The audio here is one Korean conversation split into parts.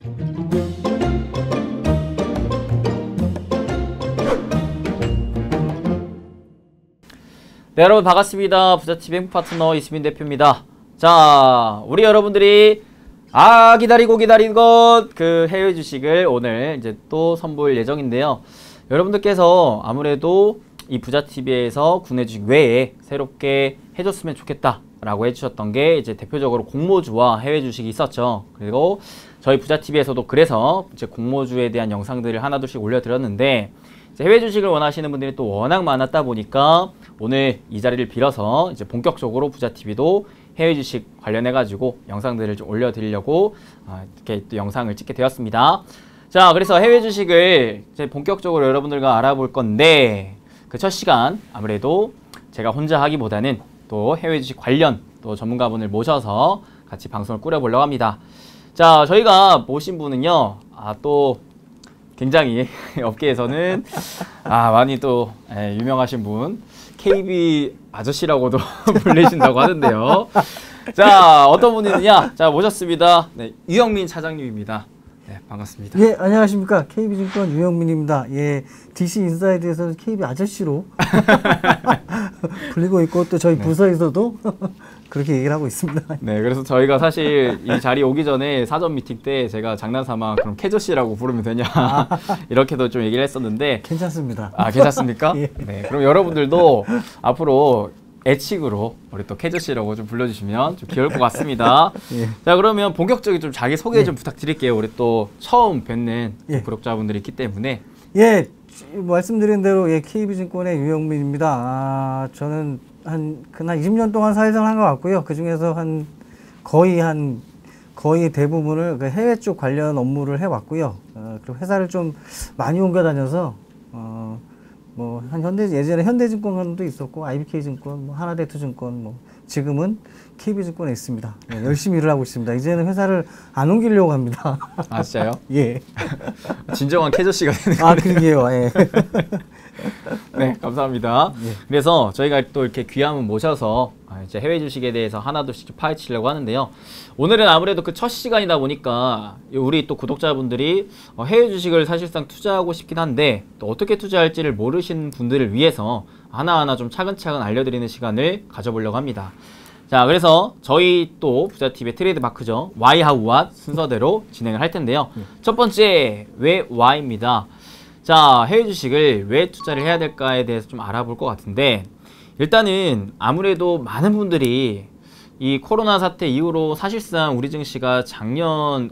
네, 여러분 반갑습니다. 부자TV 행보파트너 이수민 대표입니다. 자, 우리 여러분들이 기다리고 기다리던 그 해외 주식을 오늘 이제 또 선보일 예정인데요. 여러분들께서 아무래도 이 부자TV에서 국내 주식 외에 새롭게 해줬으면 좋겠다 라고 해주셨던 게 이제 대표적으로 공모주와 해외 주식이 있었죠. 그리고 저희 부자TV에서도 그래서 이제 공모주에 대한 영상들을 하나둘씩 올려드렸는데, 해외 주식을 원하시는 분들이 또 워낙 많았다 보니까 오늘 이 자리를 빌어서 이제 본격적으로 부자TV도 해외 주식 관련해 가지고 영상들을 좀 올려드리려고 이렇게 또 영상을 찍게 되었습니다. 자, 그래서 해외 주식을 이제 본격적으로 여러분들과 알아볼 건데, 그 첫 시간 아무래도 제가 혼자 하기보다는 또 해외 주식 관련 또 전문가분을 모셔서 같이 방송을 꾸려보려고 합니다. 자, 저희가 모신 분은요, 또 굉장히 업계에서는 많이 또 유명하신 분, KB 아저씨라고도 불리신다고 하는데요. 자, 어떤 분이냐? 자, 모셨습니다. 네, 유영민 차장님입니다. 네, 반갑습니다. 예, 안녕하십니까. KB증권 유영민입니다. 예, DC 인사이드에서는 KB 아저씨로 불리고 있고, 또 저희 부서에서도 그렇게 얘기를 하고 있습니다. 네, 그래서 저희가 사실 이 자리에 오기 전에 사전 미팅 때 제가 장난삼아 그럼 캐저씨라고 부르면 되냐 이렇게도 좀 얘기를 했었는데 괜찮습니다. 괜찮습니까? 예. 네, 그럼 여러분들도 앞으로 애칭으로 우리 또 캐저씨라고 좀 불러주시면 좀 귀여울 것 같습니다. 예. 자, 그러면 본격적인 좀 자기 소개 좀 부탁드릴게요. 우리 또 처음 뵙는 구독자분들이 있기 때문에. 예, 말씀드린 대로 KB증권의 유영민입니다. 저는 한 20년 동안 사회생활 한 것 같고요. 그 중에서 거의 대부분을 그 해외 쪽 관련 업무를 해왔고요. 그리고 회사를 좀 많이 옮겨 다녀서 예전에 현대증권도 있었고, IBK증권, 하나대투증권, 지금은 KB증권에 있습니다. 네, 열심히 일을 하고 있습니다. 이제는 회사를 안 옮기려고 합니다. 진짜요? 예. 진정한 캐저씨가 되는 거네요. 그러게요. 예. 네, 감사합니다. 예. 그래서 저희가 또 이렇게 귀한 분 모셔서 이제 해외 주식에 대해서 하나둘씩 좀 파헤치려고 하는데요. 오늘은 아무래도 그 첫 시간이다 보니까 우리 또 구독자분들이 해외 주식을 사실상 투자하고 싶긴 한데 또 어떻게 투자할지를 모르시는 분들을 위해서 하나하나 좀 차근차근 알려드리는 시간을 가져보려고 합니다. 자, 그래서 저희 또 부자TV의 트레이드 마크죠. Why, How, What 순서대로 진행을 할 텐데요. 첫 번째, 왜 Why입니다. 자, 해외 주식을 왜 투자를 해야 될까에 대해서 좀 알아볼 것 같은데, 일단은 아무래도 많은 분들이 이 코로나 사태 이후로 사실상 우리 증시가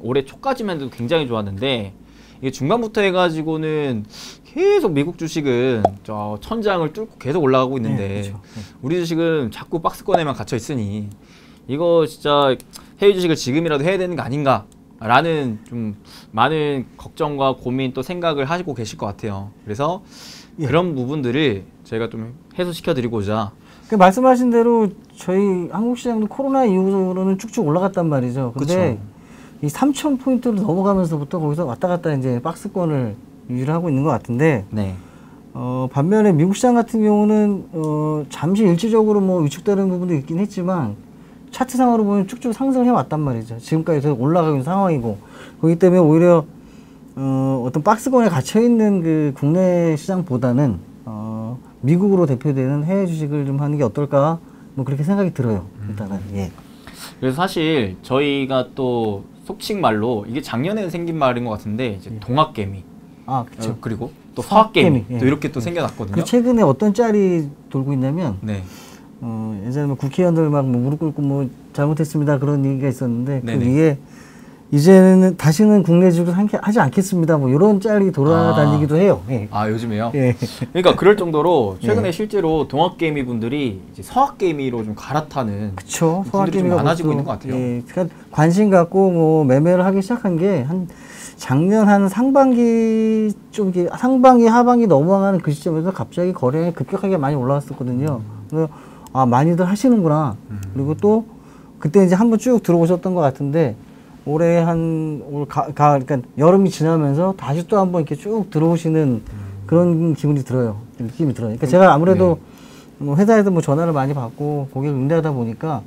올해 초까지만 해도 굉장히 좋았는데, 이게 중간부터 해가지고는 계속 미국 주식은 저 천장을 뚫고 계속 올라가고 있는데, 그렇죠. 우리 주식은 자꾸 박스권에만 갇혀 있으니 이거 진짜 해외 주식을 지금이라도 해야 되는 거 아닌가 라는 좀 많은 걱정과 고민 또 생각을 하시고 계실 것 같아요. 그래서 그런 부분들을 저희가 좀 해소시켜 드리고자. 말씀하신 대로 저희 한국 시장도 코로나 이후로는 쭉쭉 올라갔단 말이죠. 근데 이 3,000포인트를 넘어가면서부터 거기서 왔다 갔다 이제 박스권을 유지를 하고 있는 것 같은데, 네. 반면에 미국 시장 같은 경우는 잠시 일시적으로 위축되는 부분도 있긴 했지만 차트상으로 보면 쭉쭉 상승을 해왔단 말이죠. 지금까지 계속 올라가고 있는 상황이고, 그렇기 때문에 오히려 어떤 박스권에 갇혀있는 그 국내 시장보다는 미국으로 대표되는 해외 주식을 좀 하는 게 어떨까, 그렇게 생각이 들어요. 일단은. 예. 그래서 사실 저희가 또 속칭 말로 이게 작년에 생긴 말인 것 같은데, 이제 동학개미. 그렇죠. 그리고 또 서학개미. 예. 또 이렇게 또 생겨났거든요. 최근에 어떤 짤이 돌고 있냐면, 네. 예전에 국회의원들 막 무릎 꿇고 잘못했습니다 그런 얘기가 있었는데, 네네. 그 위에 이제는 다시는 국내 주식을 하지 않겠습니다 이런 짤이 돌아다니기도 해요. 예. 요즘에요? 예. 그러니까 그럴 정도로 최근에 실제로 동학개미 분들이 이제 서학개미로 좀 갈아타는 분들이 좀 많아지고 있는 것 같아요. 예. 그러니까 관심 갖고 매매를 하기 시작한 게 작년 한 상반기 하반기 넘어가는 그 시점에서 갑자기 거래량이 급격하게 많이 올라왔었거든요. 그래서 많이들 하시는구나. 그리고 또 그때 이제 한번 쭉 들어오셨던 것 같은데, 올해 그러니까 여름이 지나면서 다시 또 한번 이렇게 쭉 들어오시는 그런 기분이 들어요. 느낌이 들어요. 그러니까 제가 아무래도 회사에서 전화를 많이 받고 고객을 응대하다 보니까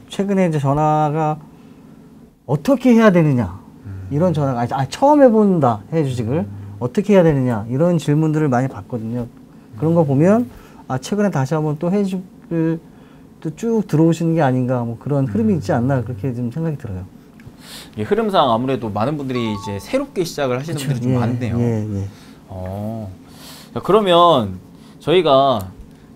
최근에 이제 전화가 어떻게 해야 되느냐. 이런 전화가 처음 해본다 해외 주식을 어떻게 해야 되느냐 이런 질문들을 많이 받거든요. 그런 거 보면 최근에 다시 한번 또 해외 주식을 또 쭉 들어오시는 게 아닌가 뭐 그런 흐름이 있지 않나 그렇게 좀 생각이 들어요. 이 흐름상 아무래도 많은 분들이 이제 새롭게 시작을 하시는 분들이 좀 많네요. 자, 그러면 저희가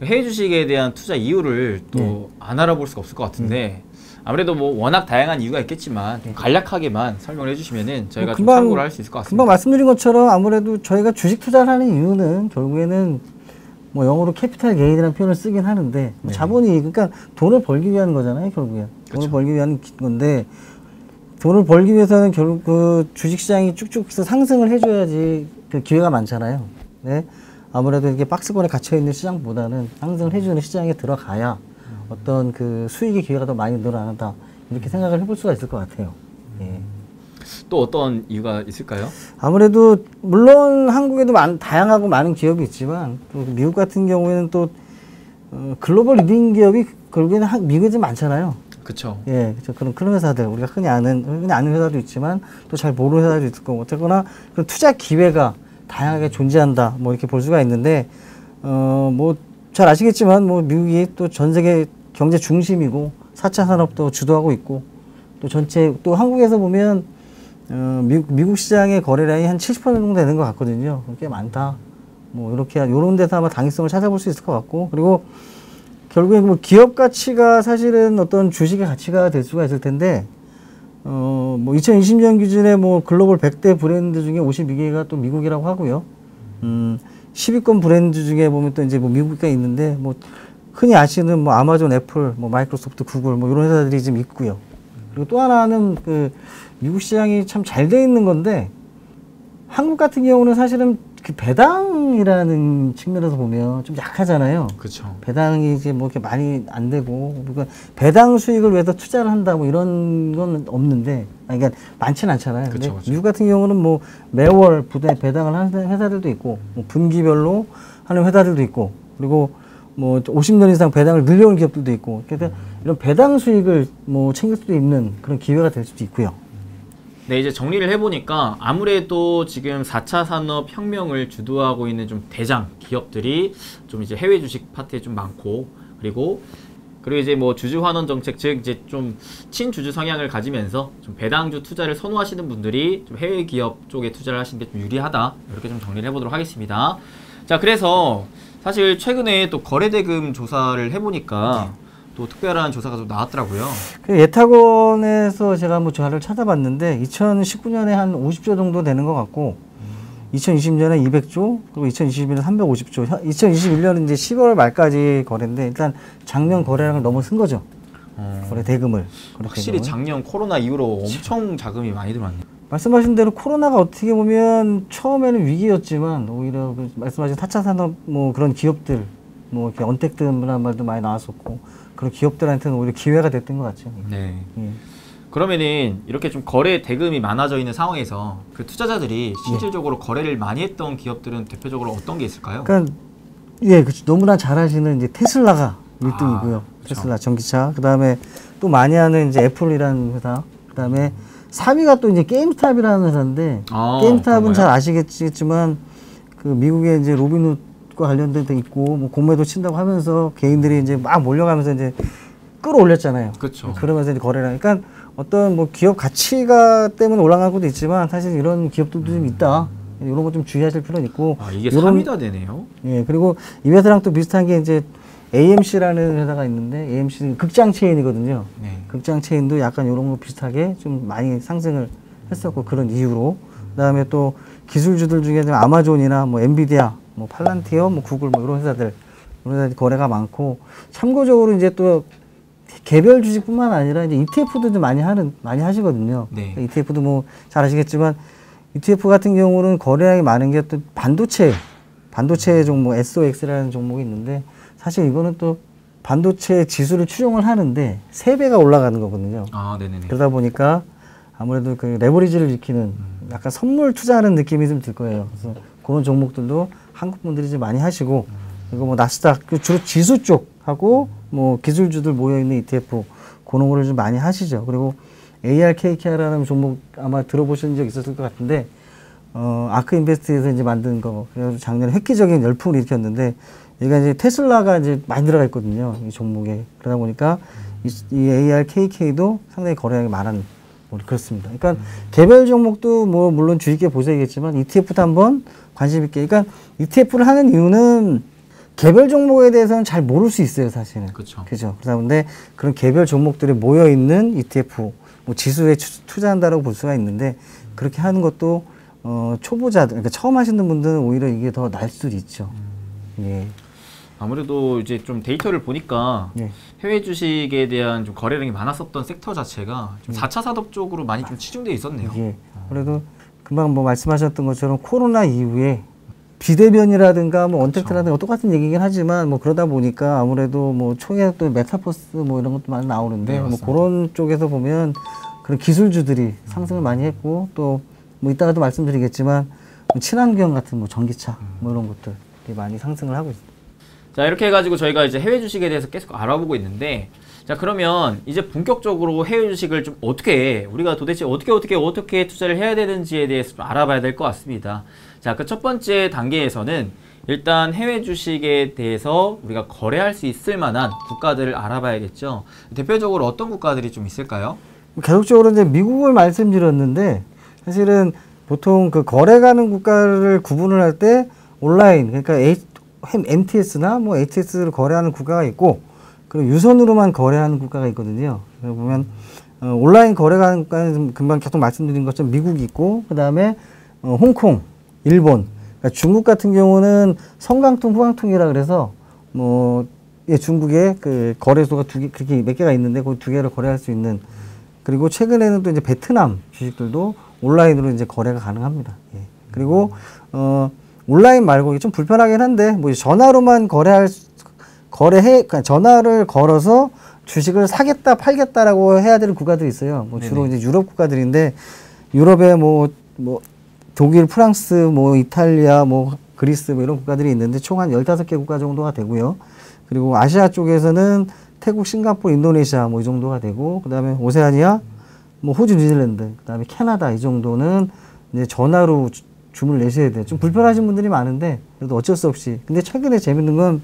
해외 주식에 대한 투자 이유를 또 안 알아볼 수가 없을 것 같은데 아무래도 뭐 워낙 다양한 이유가 있겠지만 간략하게만 설명을 해주시면은 저희가 좀 참고를 할 수 있을 것 같습니다. 금방 말씀드린 것처럼 아무래도 저희가 주식 투자를 하는 이유는 결국에는 뭐 영어로 캐피탈 게인이라는 표현을 쓰긴 하는데 자본이 그러니까 돈을 벌기 위한 거잖아요 결국엔. 돈을 벌기 위한 건데 돈을 벌기 위해서는 결국 그 주식시장이 쭉쭉 상승을 해줘야지 그 기회가 많잖아요. 네. 아무래도 이렇게 박스권에 갇혀있는 시장보다는 상승을 해주는 시장에 들어가야 어떤 그 수익의 기회가 더 많이 늘어난다. 이렇게 생각을 해볼 수가 있을 것 같아요. 예. 또 어떤 이유가 있을까요? 아무래도 물론 한국에도 다양하고 많은 기업이 있지만 또 미국 같은 경우에는 또 글로벌 리딩 기업이 결국에는 미국에 좀 많잖아요. 그렇죠. 예, 그렇죠. 그런 회사들 우리가 흔히 아는 회사도 있지만 또 잘 모르는 회사도 있을 거고 어쨌거나 그런 투자 기회가 다양하게 존재한다. 뭐 이렇게 볼 수가 있는데 뭐 잘 아시겠지만 뭐 미국이 또 전 세계 경제 중심이고 4차 산업도 주도하고 있고 또 전체 또 한국에서 보면 미국 시장의 거래량이 한 70% 정도 되는 것 같거든요. 꽤 많다. 뭐 이렇게 요런 데서 아마 당위성을 찾아볼 수 있을 것 같고 그리고 결국에 뭐 기업 가치가 사실은 어떤 주식의 가치가 될 수가 있을 텐데 뭐 2020년 기준에 뭐 글로벌 100대 브랜드 중에 52개가 또 미국이라고 하고요. 10위권 브랜드 중에 보면 또 이제 뭐 미국가 있는데 뭐 흔히 아시는 뭐 아마존, 애플, 뭐 마이크로소프트, 구글 뭐 이런 회사들이 좀 있고요. 그리고 또 하나는 그 미국 시장이 참 잘 돼 있는 건데 한국 같은 경우는 사실은 그 배당이라는 측면에서 보면 좀 약하잖아요. 그렇죠. 배당이 이제 뭐 이렇게 많이 안 되고, 그러니까 배당 수익을 위해서 투자를 한다 뭐 이런 건 없는데, 그러니까 많지는 않잖아요. 근데 그쵸. 미국 같은 경우는 뭐 매월 배당을 하는 회사들도 있고, 뭐 분기별로 하는 회사들도 있고, 그리고 뭐 50년 이상 배당을 늘려온 기업들도 있고, 그러니까 이런 배당 수익을 뭐 챙길 수도 있는 그런 기회가 될 수도 있고요. 네, 이제 정리를 해보니까 아무래도 지금 4차 산업혁명을 주도하고 있는 좀 대장 기업들이 좀 이제 해외 주식 파트에 좀 많고, 그리고 이제 뭐 주주 환원 정책, 즉 이제 좀 친주주 성향을 가지면서 좀 배당주 투자를 선호하시는 분들이 좀 해외 기업 쪽에 투자를 하시는 게 좀 유리하다. 이렇게 좀 정리를 해보도록 하겠습니다. 자, 그래서 사실 최근에 또 거래대금 조사를 해보니까 또 특별한 조사가 좀 나왔더라고요. 그 예탁원에서 제가 한번 조사를 찾아봤는데 2019년에 한 50조 정도 되는 것 같고 2020년에 200조 그리고 2021년에 350조 2021년은 이제 10월 말까지 거래인데 일단 작년 거래량을 넘어선 거죠. 거래 대금을. 확실히 작년 코로나 이후로 엄청 자금이 많이 들어왔네요. 말씀하신 대로 코로나가 어떻게 보면 처음에는 위기였지만 오히려 그 말씀하신 4차 산업 뭐 그런 기업들 뭐 이렇게 언택트라는 말도 많이 나왔었고 그런 기업들한테는 오히려 기회가 됐던 것 같죠. 네. 예. 그러면은 이렇게 좀 거래 대금이 많아져 있는 상황에서 그 투자자들이 실질적으로 거래를 많이 했던 기업들은 대표적으로 어떤 게 있을까요? 그러니까 예, 그렇죠. 너무나 잘 아시는 이제 테슬라가 1등이고요. 그렇죠. 테슬라 전기차. 그다음에 또 많이 하는 이제 애플이라는 회사. 그다음에 4위가 또 이제 게임스탑이라는 회사인데 게임스탑은 그런가요? 잘 아시겠지만 그 미국에 이제 로빈훗과 관련된 데 있고 뭐 공매도 친다고 하면서 개인들이 이제 막 몰려가면서 이제 끌어올렸잖아요. 그렇죠. 그러면서 이제 거래를. 그러니까 어떤 뭐 기업 가치가 때문에 올라간 것도 있지만 사실 이런 기업들도 좀 있다. 이런 거 좀 주의하실 필요는 있고. 이게 3위가 되네요. 예, 그리고 이 회사랑 또 비슷한 게 이제 AMC라는 회사가 있는데 AMC는 극장 체인이거든요. 네. 극장 체인도 약간 이런 거 비슷하게 좀 많이 상승을 했었고 그런 이유로. 그다음에 또 기술주들 중에 아마존이나 뭐 엔비디아, 뭐 팔란티어, 뭐 구글 뭐 이런 회사들 거래가 많고 참고적으로 이제 또 개별 주식뿐만 아니라 이제 ETF도 좀 많이 하시거든요. 네. ETF도 뭐 잘 아시겠지만 ETF 같은 경우는 거래량이 많은 게 또 반도체 종목 SOX라는 종목이 있는데 사실 이거는 또 반도체 지수를 추종을 하는데 3배가 올라가는 거거든요. 네네네. 그러다 보니까 아무래도 그 레버리지를 지키는 약간 선물 투자하는 느낌이 좀 들 거예요. 그래서 그런 종목들도 한국 분들이 좀 많이 하시고 그리고 뭐 나스닥 주로 지수 쪽하고 뭐 기술주들 모여 있는 ETF 그런 거를 좀 많이 하시죠. 그리고 ARKK라는 종목 아마 들어보신 적 있었을 것 같은데, 아크 인베스트에서 이제 만든 거. 그래서 작년에 획기적인 열풍을 일으켰는데, 얘가 이제 테슬라가 이제 많이 들어가 있거든요. 이 종목에. 그러다 보니까 이 ARKK도 상당히 거래량이 많은, 그렇습니다. 그러니까 개별 종목도 뭐 물론 주의 깊게 보셔야겠지만 ETF도 한번 관심 있게. 그러니까 ETF를 하는 이유는 개별 종목에 대해서는 잘 모를 수 있어요, 사실은. 그렇죠. 그죠. 그러다 보는데 그런 개별 종목들이 모여 있는 ETF, 뭐 지수에 투자한다라고 볼 수가 있는데 그렇게 하는 것도 초보자들, 그러니까 처음 하시는 분들은 오히려 이게 더 나을 수도 있죠. 예. 아무래도 이제 좀 데이터를 보니까 예. 해외 주식에 대한 좀 거래량이 많았었던 섹터 자체가 좀 4차 산업 쪽으로 많이 좀 치중돼 있었네요. 예. 그래도 금방 뭐 말씀하셨던 것처럼 코로나 이후에 비대면이라든가 뭐 언택트라든가 똑같은 얘기긴 하지만 뭐 그러다 보니까 아무래도 뭐 총에 또 메타버스 뭐 이런 것도 많이 나오는데 네, 뭐 그런 쪽에서 보면 그런 기술주들이 상승을 많이 했고 또 뭐 이따가도 말씀드리겠지만 뭐 친환경 같은 뭐 전기차 뭐 이런 것들 많이 상승을 하고 있습니다. 자, 이렇게 해가지고 저희가 이제 해외 주식에 대해서 계속 알아보고 있는데, 자, 그러면 이제 본격적으로 해외 주식을 좀 우리가 도대체 어떻게 투자를 해야 되는지에 대해서 좀 알아봐야 될 것 같습니다. 자, 그 첫 번째 단계에서는 일단 해외 주식에 대해서 우리가 거래할 수 있을 만한 국가들을 알아봐야겠죠. 대표적으로 어떤 국가들이 좀 있을까요? 계속적으로 이제 미국을 말씀드렸는데 사실은 보통 그 거래 가는 국가를 구분을 할 때 온라인, 그러니까 MTS나 뭐 HTS를 거래하는 국가가 있고 그리고 유선으로만 거래하는 국가가 있거든요. 그래서 보면 온라인 거래 가는 국가는 금방 계속 말씀드린 것처럼 미국이 있고 그 다음에 홍콩, 일본, 그러니까 중국 같은 경우는 성강통, 후강통이라 그래서 뭐 중국에 그 거래소가 그렇게 몇 개가 있는데 그 두 개를 거래할 수 있는. 그리고 최근에는 또 이제 베트남 주식들도 온라인으로 이제 거래가 가능합니다. 예. 그리고 온라인 말고 좀 불편하긴 한데 뭐 전화로만 그러니까 전화를 걸어서 주식을 사겠다 팔겠다라고 해야 되는 국가들이 있어요. 뭐 주로 이제 유럽 국가들인데 유럽에 뭐 독일, 프랑스, 뭐 이탈리아, 뭐 그리스 뭐 이런 국가들이 있는데 총 한 15개 국가 정도가 되고요. 그리고 아시아 쪽에서는 태국, 싱가포르, 인도네시아 뭐 이 정도가 되고 그다음에 오세아니아, 뭐 호주, 뉴질랜드, 그다음에 캐나다 이 정도는 이제 전화로 주문을 내셔야 돼요. 좀 불편하신 분들이 많은데 그래도 어쩔 수 없이. 근데 최근에 재밌는 건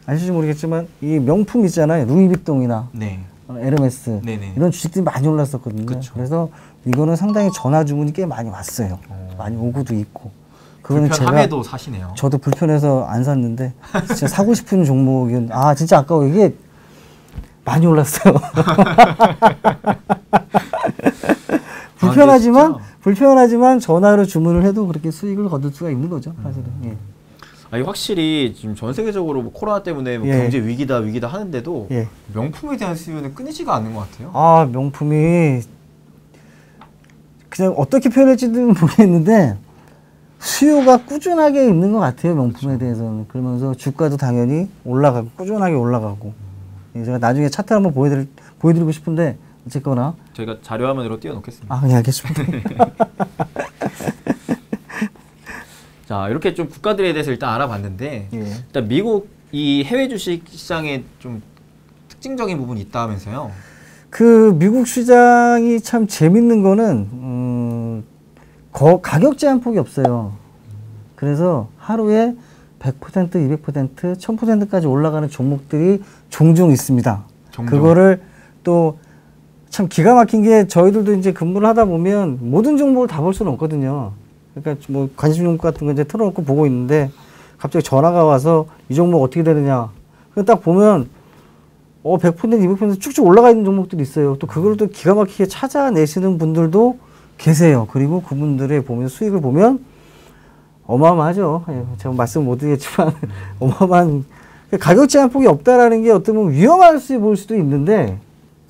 아실지 모르겠지만 이 명품 있잖아요. 루이비통이나 네. 에르메스 네네. 이런 주식들이 많이 올랐었거든요. 그쵸. 그래서 이거는 상당히 전화 주문이 꽤 많이 왔어요. 많이 오고도 있고. 그거는 불편함에도 사시네요. 저도 불편해서 안 샀는데 진짜 사고 싶은 종목이었는데 진짜 아까워. 이게 많이 올랐어요. 불편하지만 전화로 주문을 해도 그렇게 수익을 거둘 수가 있는 거죠, 사실은. 예. 아니, 확실히 지금 전 세계적으로 뭐 코로나 때문에 뭐 예. 경제 위기다 하는데도 예. 명품에 대한 수요는 끊이지가 않는 것 같아요. 명품이 그냥 어떻게 표현할지는 모르겠는데 수요가 꾸준하게 있는 것 같아요, 명품에 대해서는. 그러면서 주가도 당연히 올라가고 꾸준하게 올라가고. 제가 나중에 차트 한번 보여드리고 싶은데 어쨌거나 저희가 자료화면으로 띄워놓겠습니다. 네, 알겠습니다. 자, 이렇게 좀 국가들에 대해서 일단 알아봤는데 예. 일단 미국 이 해외 주식 시장에 좀 특징적인 부분이 있다면서요? 그 미국 시장이 참 재밌는 거는 가격 제한폭이 없어요. 그래서 하루에 100%, 200%, 1000%까지 올라가는 종목들이 종종 있습니다. 그거를 또 참 기가 막힌 게 저희들도 이제 근무를 하다 보면 모든 종목을 다 볼 수는 없거든요. 그러니까 뭐 관심 종목 같은 거 이제 틀어놓고 보고 있는데 갑자기 전화가 와서 이 종목 어떻게 되느냐. 그래서 딱 보면 100%, 200% 쭉쭉 올라가 있는 종목들이 있어요. 또 그걸 또 기가 막히게 찾아내시는 분들도 계세요. 그리고 그분들의 수익을 보면 어마어마하죠. 제가 말씀 못 드리겠지만 어마어마한 가격 제한폭이 없다라는 게 어떻게 보면 위험할 수 볼 수도 있는데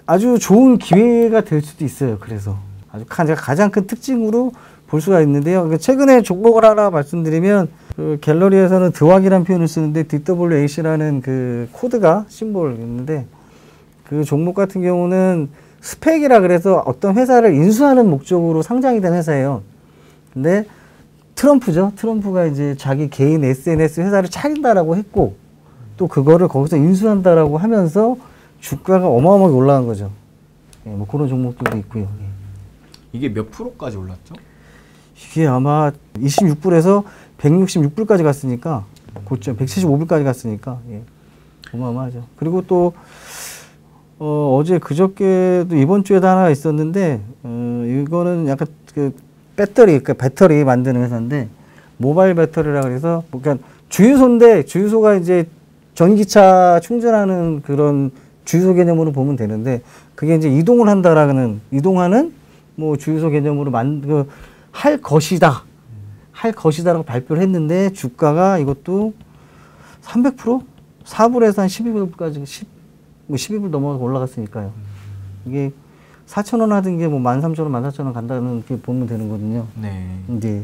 아주 좋은 기회가 될 수도 있어요. 그래서 아주 가장 큰 특징으로 볼 수가 있는데요. 최근에 종목을 하나 말씀드리면 그 갤러리에서는 드왁이라는 표현을 쓰는데 DWAC라는 그 코드가 심볼이 있는데 그 종목 같은 경우는 스펙이라 그래서 어떤 회사를 인수하는 목적으로 상장이 된 회사예요. 근데 트럼프죠. 트럼프가 이제 자기 개인 SNS 회사를 차린다라고 했고 또 그거를 거기서 인수한다라고 하면서 주가가 어마어마하게 올라간 거죠. 예, 뭐 그런 종목들도 있고요. 예. 이게 몇 프로까지 올랐죠? 이게 아마 26불에서 166불까지 갔으니까 고점 175불까지 갔으니까 예. 어마어마하죠. 그리고 또 어제 그저께도 이번 주에도 하나 있었는데 이거는 약간 그 배터리 만드는 회사인데 모바일 배터리라 그래서 그러니까 주유소인데 주유소가 이제 전기차 충전하는 그런 주유소 개념으로 보면 되는데 그게 이제 이동하는 뭐 주유소 개념으로 할 것이다라고 발표를 했는데 주가가 이것도 300% 4불에서 한 12불까지 12불 넘어서 올라갔으니까요. 이게 4,000원 하던 게 뭐 13,000원, 14,000원 간다는 게 보면 되는거든요. 네. 이제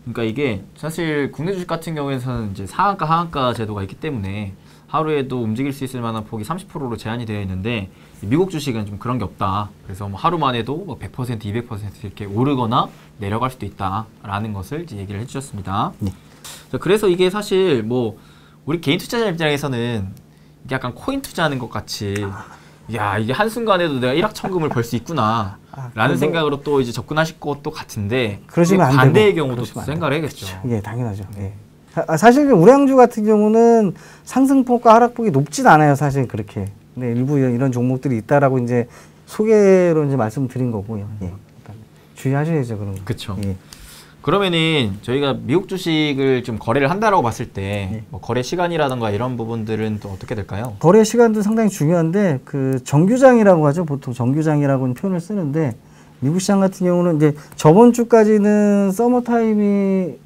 그러니까 이게 사실 국내 주식 같은 경우에는 이제 상한가 하한가 제도가 있기 때문에 하루에도 움직일 수 있을 만한 폭이 30%로 제한이 되어 있는데 미국 주식은 좀 그런 게 없다. 그래서 뭐 하루만 해도 뭐 100%, 200% 이렇게 오르거나 내려갈 수도 있다라는 것을 이제 얘기를 해주셨습니다. 네. 그래서 이게 사실 뭐 우리 개인 투자자 입장에서는 이게 약간 코인 투자하는 것 같이 야 이게 한순간에도 내가 일확천금을 벌 수 있구나 라는 생각으로 또 이제 접근하실 것도 같은데 그러시면 안 반대의 되고, 경우도 생각을 해야겠죠. 예, 당연하죠. 예. 사실 우량주 같은 경우는 상승폭과 하락폭이 높진 않아요. 사실 그렇게. 근데 일부 이런 종목들이 있다라고 이제 소개로 이제 말씀드린 거고요. 예. 주의하셔야죠, 그런 거. 그렇죠. 예. 그러면은 저희가 미국 주식을 좀 거래를 한다라고 봤을 때 네. 뭐 거래 시간이라든가 이런 부분들은 또 어떻게 될까요? 거래 시간도 상당히 중요한데 그 정규장이라고 하죠. 보통 정규장이라고 표현을 쓰는데 미국 시장 같은 경우는 이제 저번 주까지는 서머 타임이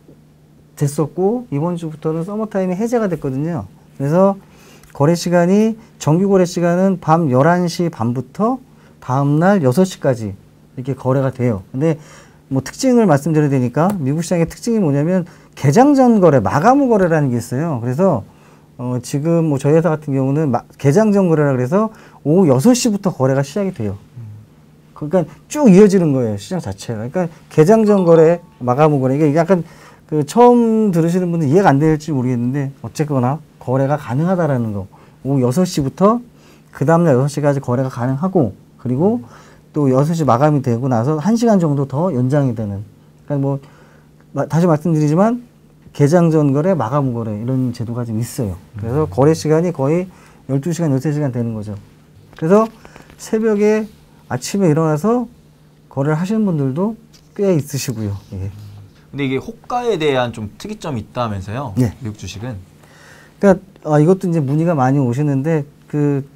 됐었고 이번 주부터는 서머 타임이 해제가 됐거든요. 그래서 거래 시간이 정규 거래 시간은 밤 11시 반부터 다음 날 6시까지 이렇게 거래가 돼요. 근데 뭐 특징을 말씀드려야 되니까 미국 시장의 특징이 뭐냐면 개장 전 거래, 마감 후 거래라는 게 있어요. 그래서 지금 뭐 저희 회사 같은 경우는 개장 전 거래라 그래서 오후 6시부터 거래가 시작이 돼요. 그러니까 쭉 이어지는 거예요, 시장 자체가. 그러니까 개장 전 거래, 마감 후 거래. 이게 약간 그 처음 들으시는 분들 이해가 안 될지 모르겠는데 어쨌거나 거래가 가능하다라는 거. 오후 6시부터 그 다음날 6시까지 거래가 가능하고 그리고 또 6시 마감이 되고 나서 1시간 정도 더 연장이 되는. 그러니까 뭐 다시 말씀드리지만 개장 전 거래, 마감 후 거래 이런 제도가 좀 있어요. 그래서 거래 시간이 거의 12시간, 13시간 되는 거죠. 그래서 새벽에 아침에 일어나서 거래를 하시는 분들도 꽤 있으시고요. 예. 근데 이게 호가에 대한 좀 특이점이 있다면서요? 네. 미국 주식은? 그러니까 이것도 이제 문의가 많이 오시는데 그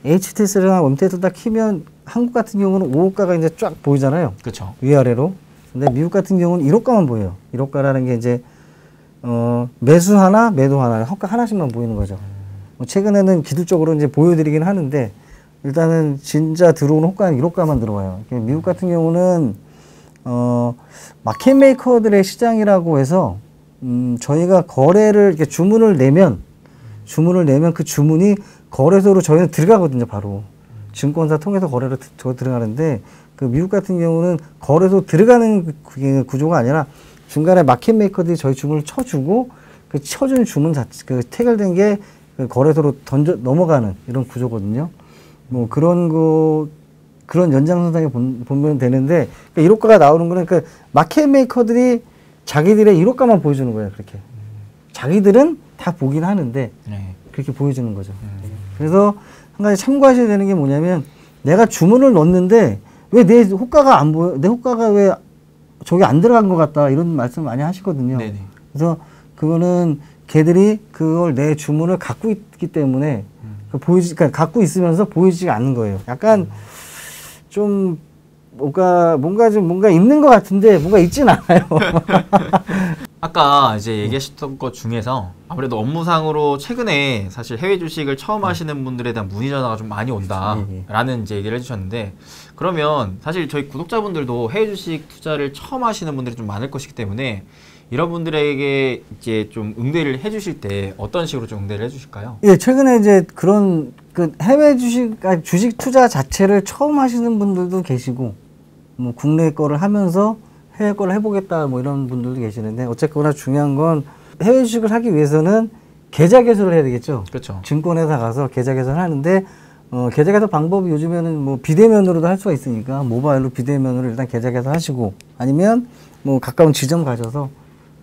HTS랑 웜테이터 딱 키면 한국 같은 경우는 5호가가 이제 쫙 보이잖아요. 그렇죠. 위아래로. 근데 미국 같은 경우는 1호가만 보여요. 1호가라는 게 이제 매수 하나, 매도 하나, 호가 하나씩만 보이는 거죠. 뭐 최근에는 기술적으로 이제 보여드리긴 하는데 일단은 진짜 들어오는 호가는 1호가만 들어와요. 미국 같은 경우는 마켓 메이커들의 시장이라고 해서 저희가 거래를 이렇게 주문을 내면 그 주문이 거래소로 저희는 들어가거든요, 바로. 증권사 통해서 거래로 들어가는데 그 미국 같은 경우는 거래소 들어가는 구조가 아니라 중간에 마켓 메이커들이 저희 주문을 쳐주고 그 쳐준 주문 자체 그 태결된 게 그 거래소로 넘어가는 이런 구조거든요. 뭐 그런 연장선상에 보면 되는데 그러니까 1호가가 나오는 거는 그 마켓 메이커들이 자기들의 1호가만 보여주는 거예요. 그렇게 자기들은 다 보긴 하는데 네. 그렇게 보여주는 거죠. 그래서 한 가지 참고하셔야 되는 게 뭐냐면 내가 주문을 넣었는데 왜 내 호가가 안 보여? 내 호가가 왜 저기 안 들어간 것 같다 이런 말씀 많이 하시거든요. 네네. 그래서 그거는 걔들이 그걸 내 주문을 갖고 있기 때문에 그러니까 갖고 있으면서 보이지가 않는 거예요. 약간 좀 뭔가 있는 것 같은데 뭔가 있진 않아요. 아까 이제 얘기하셨던 것 중에서 아무래도 업무상으로 최근에 사실 해외 주식을 처음 하시는 분들에 대한 문의 전화가 좀 많이 온다라는 이제 얘기를 해주셨는데 그러면 사실 저희 구독자분들도 해외 주식 투자를 처음 하시는 분들이 좀 많을 것이기 때문에 이런 분들에게 이제 좀 응대를 해주실 때 어떤 식으로 좀 응대를 해주실까요? 예, 최근에 이제 그런 그 해외 주식 투자 자체를 처음 하시는 분들도 계시고 뭐 국내 거를 하면서 해외 거를 해보겠다 뭐 이런 분들도 계시는데 어쨌거나 중요한 건 해외 주식을 하기 위해서는 계좌 개설을 해야 되겠죠. 그렇죠. 증권회사 가서 계좌 개설을 하는데 계좌 개설 방법이 요즘에는 뭐 비대면으로도 할 수가 있으니까 모바일로 비대면으로 일단 계좌 개설하시고 아니면 뭐 가까운 지점 가셔서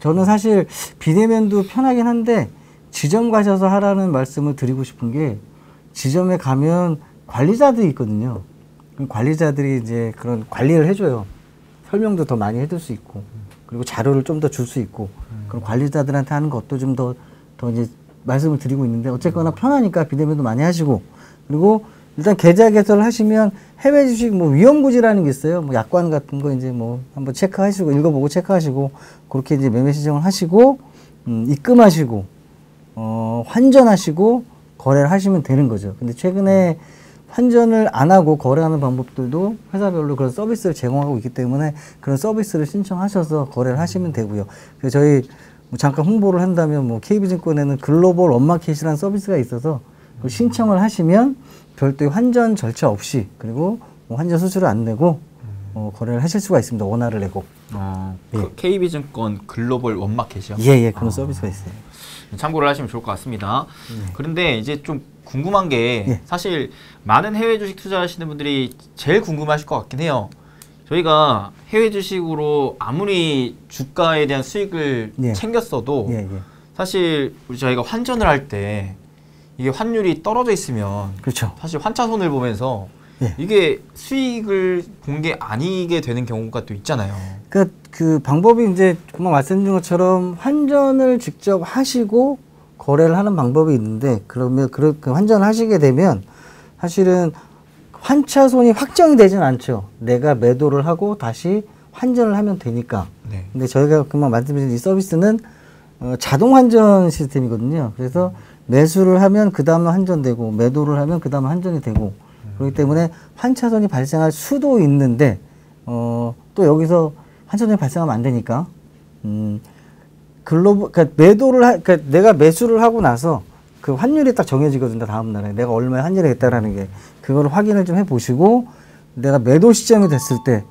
저는 사실 비대면도 편하긴 한데 지점 가셔서 하라는 말씀을 드리고 싶은 게 지점에 가면 관리자들이 있거든요. 그럼 관리자들이 이제 그런 관리를 해줘요. 설명도 더 많이 해줄 수 있고 그리고 자료를 좀 더 줄 수 있고 그럼 관리자들한테 하는 것도 좀 더 이제 말씀을 드리고 있는데 어쨌거나 편하니까 비대면도 많이 하시고 그리고 일단 계좌 개설을 하시면 해외 주식 뭐 위험부지라는 게 있어요. 뭐 약관 같은 거 이제 뭐 한번 체크하시고 읽어보고 체크하시고 그렇게 이제 매매 신청을 하시고 입금하시고 환전하시고 거래를 하시면 되는 거죠. 근데 최근에 환전을 안 하고 거래하는 방법들도 회사별로 그런 서비스를 제공하고 있기 때문에 그런 서비스를 신청하셔서 거래를 하시면 되고요. 그래서 저희 뭐 잠깐 홍보를 한다면 뭐 KB증권에는 글로벌 원마켓이라는 서비스가 있어서 그 신청을 하시면 별도의 환전 절차 없이 그리고 뭐 환전 수수료 안 내고 거래를 하실 수가 있습니다. 원화를 내고. 그 KB증권 글로벌 원마켓이요? 예, 그런 서비스가 있어요. 참고를 하시면 좋을 것 같습니다. 그런데 이제 좀 궁금한 게 사실 많은 해외 주식 투자하시는 분들이 제일 궁금하실 것 같긴 해요. 저희가 해외 주식으로 아무리 주가에 대한 수익을 챙겼어도 사실 저희가 환전을 할 때 이게 환율이 떨어져 있으면 그렇죠. 사실 환차손을 보면서 이게 수익을 본 게 아니게 되는 경우가 또 있잖아요. 그러니까 그 방법이 이제 금방 말씀드린 것처럼 환전을 직접 하시고 거래를 하는 방법이 있는데 그러면 그렇게 환전을 하시게 되면 사실은 환차손이 확정이 되진 않죠. 내가 매도를 하고 다시 환전을 하면 되니까. 근데 저희가 금방 말씀드린 이 서비스는 자동 환전 시스템이거든요. 그래서 매수를 하면 그 다음에 환전되고 매도를 하면 그 다음에 환전이 되고 그렇기 때문에 환차손이 발생할 수도 있는데 또 여기서 환차손이 발생하면 안 되니까 그러니까 그러니까 내가 매수를 하고 나서 그 환율이 딱 정해지거든요. 다음 날에 내가 얼마에 환전을 했다라는 게 그걸 확인을 좀 해보시고 내가 매도 시점이 됐을 때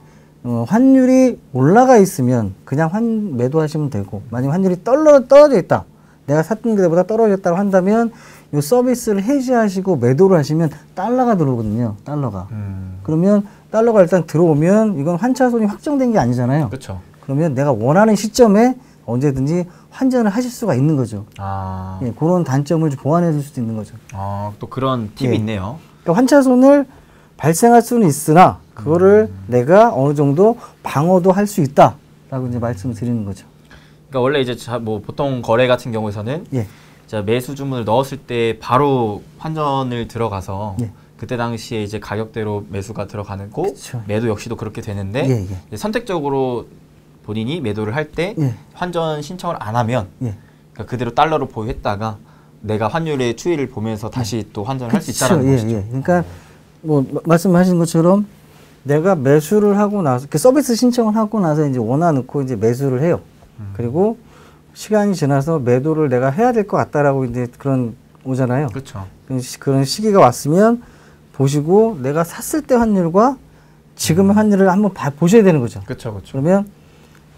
환율이 올라가 있으면 그냥 매도하시면 되고 만약 환율이 떨어져 있다. 내가 샀던 그때보다 떨어졌다고 한다면 이 서비스를 해지하시고 매도를 하시면 달러가 들어오거든요. 달러가. 그러면 달러가 일단 들어오면 이건 환차손이 확정된 게 아니잖아요. 그렇죠. 그러면 내가 원하는 시점에 언제든지 환전을 하실 수가 있는 거죠. 예, 그런 단점을 좀 보완해 줄 수도 있는 거죠. 또 그런 팁이 있네요. 그러니까 환차손을 발생할 수는 있으나 그거를 내가 어느 정도 방어도 할 수 있다라고 이제 말씀을 드리는 거죠. 그러니까 원래 이제 뭐 보통 거래 같은 경우에서는 자 매수 주문을 넣었을 때 바로 환전을 들어가서 그때 당시에 이제 가격대로 매수가 들어가는 거 매도 역시도 그렇게 되는데 이제 선택적으로 본인이 매도를 할 때 환전 신청을 안 하면 그러니까 그대로 달러로 보유했다가 내가 환율의 추이를 보면서 다시 또 환전을 할 수 있다는 것이죠. 그러니까 뭐 말씀하신 것처럼 내가 매수를 하고 나서 그 서비스 신청을 하고 나서 이제 원화 넣고 이제 매수를 해요. 그리고 시간이 지나서 매도를 내가 해야 될 것 같다라고 이제 그런 오잖아요. 그렇죠. 그런 시기가 왔으면 보시고 내가 샀을 때 환율과 지금의 환율을 한번 보셔야 되는 거죠. 그렇죠.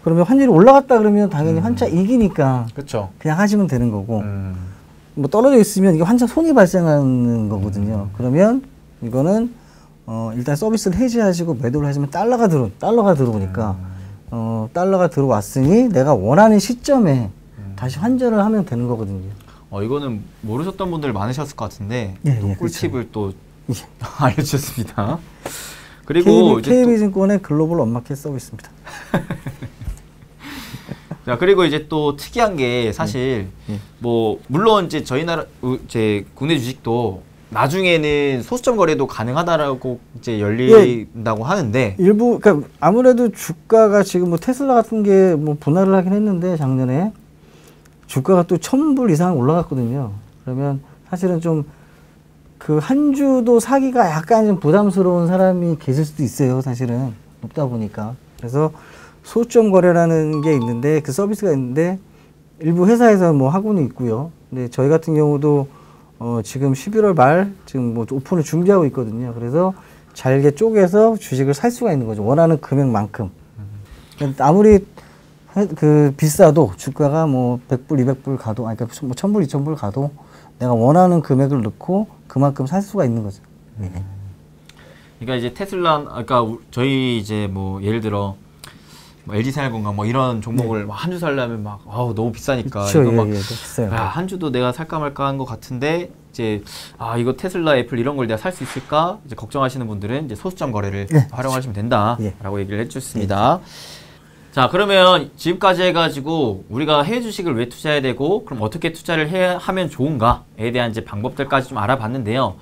그러면 환율이 올라갔다 그러면 당연히 환차 이기니까 그냥 하시면 되는 거고 뭐 떨어져 있으면 이게 환차 손이 발생하는 거거든요. 그러면 이거는 일단 서비스를 해지하시고 매도를 하시면 달러가 들어오니까 달러가 들어왔으니 내가 원하는 시점에 다시 환전을 하면 되는 거거든요. 이거는 모르셨던 분들 많으셨을 것 같은데 또 꿀팁을 또 알려주셨습니다. 그리고 KB증권의 글로벌 원마켓 서비스입니다. 자, 그리고 이제 또 특이한 게 사실 뭐 물론 이제 저희 나라 이제 국내 주식도 나중에는 소수점 거래도 가능하다라고 이제 열린다고 하는데 일부 그러니까 아무래도 주가가 지금 뭐 테슬라 같은 게 뭐 분할을 하긴 했는데 작년에 주가가 또 1,000불 이상 올라갔거든요. 그러면 사실은 좀 그 한 주도 사기가 약간 좀 부담스러운 사람이 계실 수도 있어요. 사실은 높다 보니까. 그래서 소수점 거래라는 게 있는데 그 서비스가 있는데 일부 회사에서 뭐 하고는 있고요. 근데 저희 같은 경우도 지금 11월 말 지금 뭐 오픈을 준비하고 있거든요. 그래서 잘게 쪼개서 주식을 살 수가 있는 거죠. 원하는 금액만큼. 아무리 비싸도 주가가 뭐 100불, 200불 가도, 아니, 그러니까 뭐 1000불, 2000불 가도 내가 원하는 금액을 넣고 그만큼 살 수가 있는 거죠. 예. 그러니까 이제 테슬라, 그러니까 저희 이제 뭐 예를 들어 뭐 LG생활건강 뭐 이런 종목을 한 주 살려면 막 너무 비싸니까 그쵸, 이거 막 비싸요. 한 주도 내가 살까 말까 한 것 같은데 이제 이거 테슬라, 애플 이런 걸 내가 살 수 있을까 이제 걱정하시는 분들은 이제 소수점 거래를 활용하시면 된다라고 얘기를 해주셨습니다. 자, 그러면 지금까지 해가지고 우리가 해외 주식을 왜 투자해야 되고 그럼 어떻게 투자를 하면 좋은가에 대한 이제 방법들까지 좀 알아봤는데요.